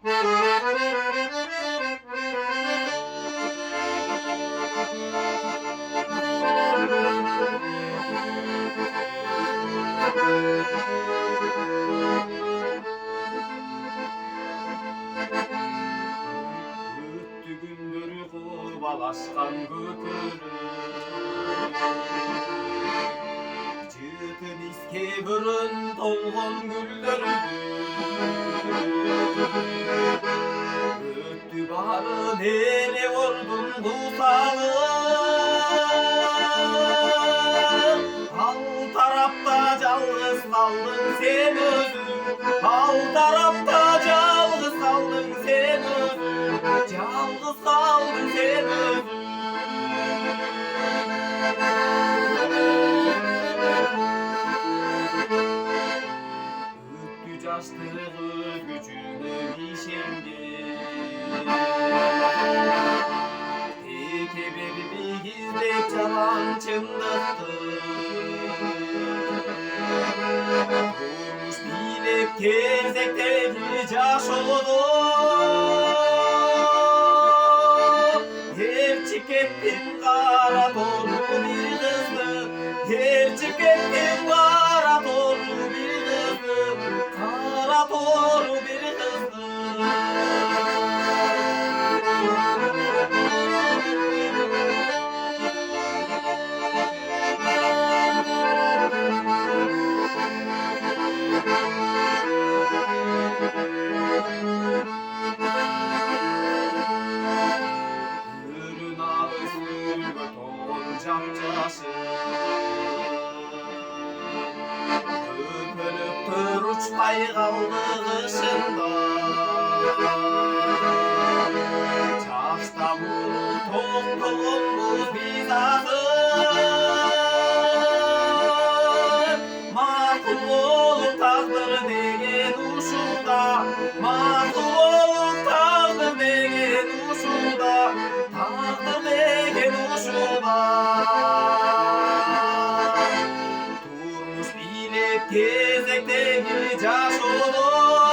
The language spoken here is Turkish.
Öttü gündür kurbalaşkan götürür Çıtın iske bürün dolgun güldürür Öttü barı nene vurdun kusalı Al tarafta calgız kaldın sen özün Al tarafta calgız kaldın sen özün Calgız kaldın sen özün Öttü caştı kız gücünü işendi Teke bir gizlek çalan çındıktı Durmuş bilek kerzekteki caş oldu Her çıkettin kara torlu bir kızdı Her çıkettin kara torlu bir kızdı Kara torlu bir kızdı Ürün ağzı toncam caşı Öpülüp uçmay kaldı kışında Çaşta bulut toktuğumuz bizatı Makul olup takdır degen uşuda Makul olup takdır degen uşuda Takdır degen uşuda Durmuş bilek gezekteki caş olur